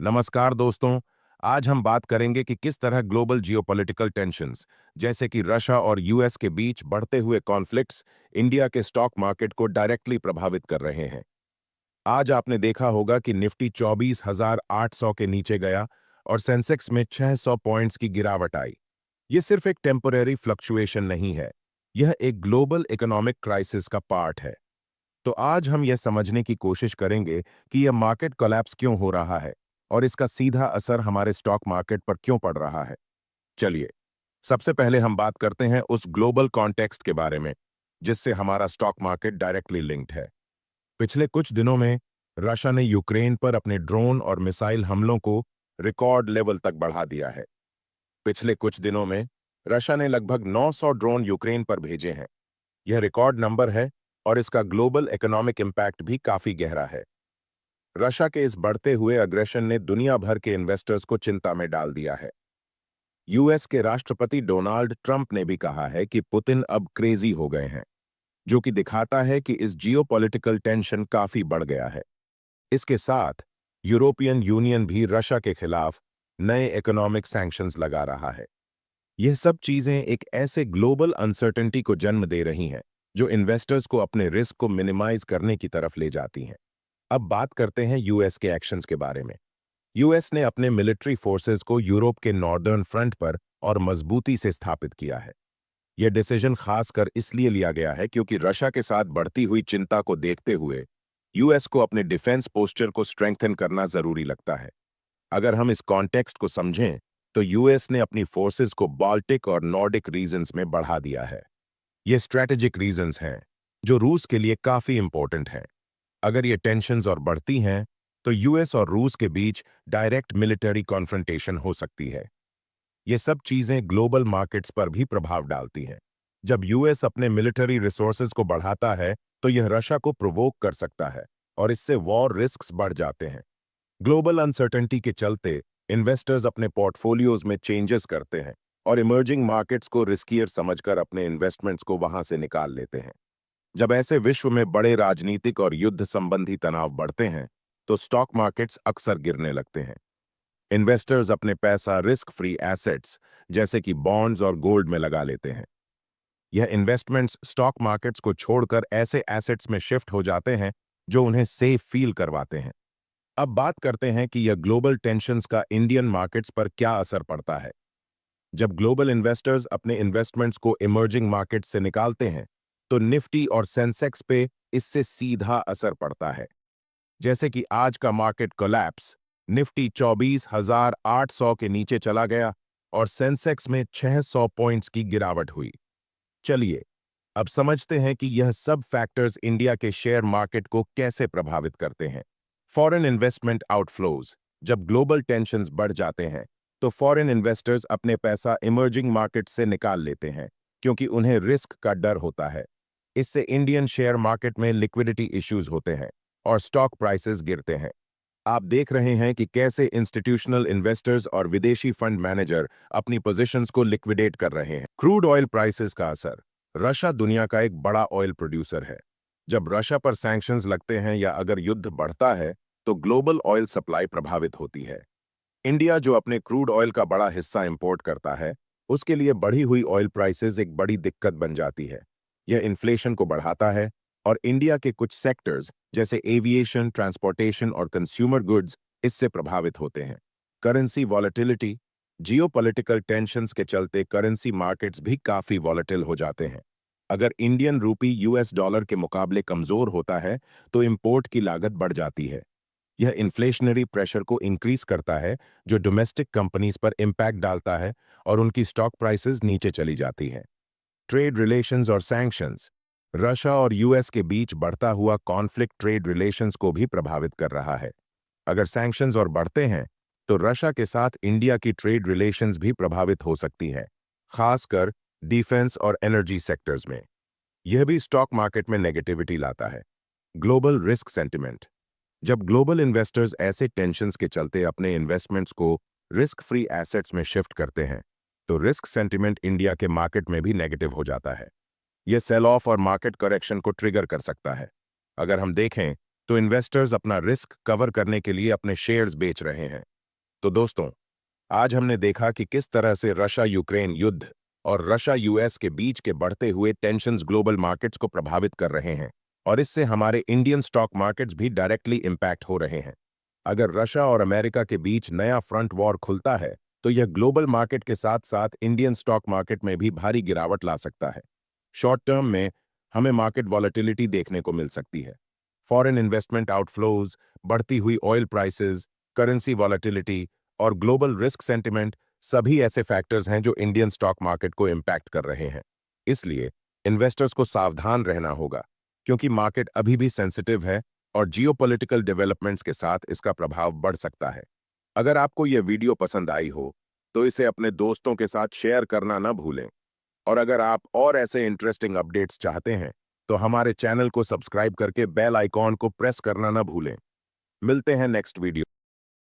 नमस्कार दोस्तों। आज हम बात करेंगे कि किस तरह ग्लोबल जियोपॉलिटिकल टेंशन्स जैसे कि रशिया और यूएस के बीच बढ़ते हुए कॉन्फ्लिक्ट्स इंडिया के स्टॉक मार्केट को डायरेक्टली प्रभावित कर रहे हैं। आज आपने देखा होगा कि निफ्टी 24,800 के नीचे गया और सेंसेक्स में 600 पॉइंट्स की गिरावट आई। ये सिर्फ एक टेम्परेरी फ्लक्चुएशन नहीं है, यह एक ग्लोबल इकोनॉमिक क्राइसिस का पार्ट है। तो आज हम यह समझने की कोशिश करेंगे कि यह मार्केट कोलैप्स क्यों हो रहा है और इसका सीधा असर हमारे स्टॉक मार्केट पर क्यों पड़ रहा है। चलिए, सबसे पहले हम बात करते हैं उस ग्लोबल कॉन्टेक्स्ट के बारे में जिससे हमारा स्टॉक मार्केट डायरेक्टली लिंक्ड है। पिछले कुछ दिनों में रशिया ने यूक्रेन पर अपने ड्रोन और मिसाइल हमलों को रिकॉर्ड लेवल तक बढ़ा दिया है। पिछले कुछ दिनों में रशिया ने लगभग 900 ड्रोन यूक्रेन पर भेजे हैं। यह रिकॉर्ड नंबर है और इसका ग्लोबल इकोनॉमिक इंपैक्ट भी काफी गहरा है। रशिया के इस बढ़ते हुए अग्रेशन ने दुनिया भर के इन्वेस्टर्स को चिंता में डाल दिया है। यूएस के राष्ट्रपति डोनाल्ड ट्रंप ने भी कहा है कि पुतिन अब क्रेजी हो गए हैं, जो कि दिखाता है कि इस जियोपॉलिटिकल टेंशन काफी बढ़ गया है। इसके साथ यूरोपियन यूनियन भी रशिया के खिलाफ नए इकोनॉमिक सैंक्शंस लगा रहा है। यह सब चीजें एक ऐसे ग्लोबल अनसर्टेनिटी को जन्म दे रही हैं जो इन्वेस्टर्स को अपने रिस्क को मिनिमाइज करने की तरफ ले जाती हैं। अब बात करते हैं यूएस के एक्शंस के बारे में। यूएस ने अपने मिलिट्री फोर्सेस को यूरोप के नॉर्दर्न फ्रंट पर और मजबूती से स्थापित किया है। यह डिसीजन खासकर इसलिए लिया गया है क्योंकि रशिया के साथ बढ़ती हुई चिंता को देखते हुए यूएस को अपने डिफेंस पोस्चर को स्ट्रेंथन करना जरूरी लगता है। अगर हम इस कॉन्टेक्स्ट को समझें तो यूएस ने अपनी फोर्सेस को बाल्टिक और नॉर्डिक रीजन्स में बढ़ा दिया है। ये स्ट्रैटेजिक रीजन्स हैं जो रूस के लिए काफी इंपॉर्टेंट हैं। अगर ये टेंशन्स और बढ़ती हैं तो यूएस और रूस के बीच डायरेक्ट मिलिटरी कॉन्फ्रंटेशन हो सकती है। ये सब चीजें ग्लोबल मार्केट्स पर भी प्रभाव डालती हैं। जब यूएस अपने मिलिटरी रिसोर्सेज को बढ़ाता है तो यह रशिया को प्रोवोक कर सकता है और इससे वॉर रिस्क्स बढ़ जाते हैं। ग्लोबल अनसर्टेनिटी के चलते इन्वेस्टर्स अपने पोर्टफोलियोज में चेंजेस करते हैं और इमर्जिंग मार्केट्स को रिस्कियर समझकर अपने इन्वेस्टमेंट्स को वहां से निकाल लेते हैं। जब ऐसे विश्व में बड़े राजनीतिक और युद्ध संबंधी तनाव बढ़ते हैं तो स्टॉक मार्केट्स अक्सर गिरने लगते हैं। इन्वेस्टर्स अपने पैसा रिस्क फ्री एसेट्स जैसे कि बॉन्ड्स और गोल्ड में लगा लेते हैं। यह इन्वेस्टमेंट्स स्टॉक मार्केट्स को छोड़कर ऐसे एसेट्स में शिफ्ट हो जाते हैं जो उन्हें सेफ फील करवाते हैं। अब बात करते हैं कि यह ग्लोबल टेंशन्स का इंडियन मार्केट्स पर क्या असर पड़ता है। जब ग्लोबल इन्वेस्टर्स अपने इन्वेस्टमेंट्स को इमर्जिंग मार्केट्स से निकालते हैं तो निफ्टी और सेंसेक्स पे इससे सीधा असर पड़ता है। जैसे कि आज का मार्केट कोलैप्स, निफ्टी 24,800 के नीचे चला गया और सेंसेक्स में 600 पॉइंट्स की गिरावट हुई। चलिए, अब समझते हैं कि यह सब फैक्टर्स इंडिया के शेयर मार्केट को कैसे प्रभावित करते हैं। Foreign investment outflows. जब ग्लोबल टेंशन्स बढ़ जाते हैं तो फॉरेन इन्वेस्टर्स अपने पैसा इमर्जिंग मार्केट से निकाल लेते हैं क्योंकि उन्हें रिस्क का डर होता है। इससे इंडियन शेयर मार्केट में लिक्विडिटी इश्यूज होते हैं और स्टॉक प्राइसेस गिरते हैं। आप देख रहे हैं कि कैसे इंस्टीट्यूशनल इन्वेस्टर्स और विदेशी फंड मैनेजर अपनी पोजीशंस को लिक्विडेट कर रहे हैं। क्रूड ऑयल प्राइसेस का असर। रशिया दुनिया का एक बड़ा ऑयल प्रोड्यूसर है। जब रशिया पर सैंक्शंस लगते हैं या अगर युद्ध बढ़ता है तो ग्लोबल ऑयल सप्लाई प्रभावित होती है। इंडिया जो अपने क्रूड ऑयल का बड़ा हिस्सा इंपोर्ट करता है, उसके लिए बढ़ी हुई ऑयल प्राइसेस एक बड़ी दिक्कत बन जाती है। यह इन्फ्लेशन को बढ़ाता है और इंडिया के कुछ सेक्टर्स जैसे एविएशन, ट्रांसपोर्टेशन और कंज्यूमर गुड्स इससे प्रभावित होते हैं। Currency volatility. जियोपॉलिटिकल टेंशन्स के चलते करेंसी मार्केट्स भी काफी वॉलेटिल हो जाते हैं। अगर इंडियन रूपी यूएस डॉलर के मुकाबले कमजोर होता है तो इंपोर्ट की लागत बढ़ जाती है। यह इन्फ्लेशनरी प्रेशर को इंक्रीज करता है जो डोमेस्टिक कंपनीज पर इंपैक्ट डालता है और उनकी स्टॉक प्राइसेस नीचे चली जाती हैं। ट्रेड रिलेशंस और सैंक्शंस। रशिया और यूएस के बीच बढ़ता हुआ कॉन्फ्लिक्ट ट्रेड रिलेशंस को भी प्रभावित कर रहा है। अगर सैंक्शंस और बढ़ते हैं तो रशिया के साथ इंडिया की ट्रेड रिलेशंस भी प्रभावित हो सकती हैं, खासकर डिफेंस और एनर्जी सेक्टर्स में। यह भी स्टॉक मार्केट में नेगेटिविटी लाता है। Global risk sentiment. जब ग्लोबल इन्वेस्टर्स ऐसे टेंशन्स के चलते अपने इन्वेस्टमेंट्स को रिस्क फ्री एसेट्स में शिफ्ट करते हैं तो रिस्क सेंटिमेंट इंडिया के मार्केट में भी नेगेटिव हो जाता है। यह सेल ऑफ और मार्केट करेक्शन को ट्रिगर कर सकता है। अगर हम देखें तो इन्वेस्टर्स अपना रिस्क कवर करने के लिए अपने शेयर्स बेच रहे हैं। तो दोस्तों, आज हमने देखा कि किस तरह से रशिया यूक्रेन युद्ध और रशिया यूएस के बीच के बढ़ते हुए टेंशन्स ग्लोबल मार्केट्स को प्रभावित कर रहे हैं और इससे हमारे इंडियन स्टॉक मार्केट्स भी डायरेक्टली इंपैक्ट हो रहे हैं। अगर रशिया और अमेरिका के बीच नया फ्रंट वॉर खुलता है तो यह ग्लोबल मार्केट के साथ साथ इंडियन स्टॉक मार्केट में भी भारी गिरावट ला सकता है। शॉर्ट टर्म में हमें मार्केट वॉलेटिलिटी देखने को मिल सकती है। फॉरेन इन्वेस्टमेंट आउटफ्लोज, बढ़ती हुई ऑयल प्राइसेस, करेंसी वॉलेटिलिटी और ग्लोबल रिस्क सेंटिमेंट सभी ऐसे फैक्टर्स हैं जो इंडियन स्टॉक मार्केट को इम्पैक्ट कर रहे हैं। इसलिए इन्वेस्टर्स को सावधान रहना होगा, क्योंकि मार्केट अभी भी सेंसिटिव है और जियोपॉलिटिकल डेवलपमेंट्स के साथ इसका प्रभाव बढ़ सकता है। अगर आपको यह वीडियो पसंद आई हो तो इसे अपने दोस्तों के साथ शेयर करना ना भूलें। और अगर आप और ऐसे इंटरेस्टिंग अपडेट्स चाहते हैं तो हमारे चैनल को सब्सक्राइब करके बेल आइकॉन को प्रेस करना ना भूलें। मिलते हैं नेक्स्ट वीडियो।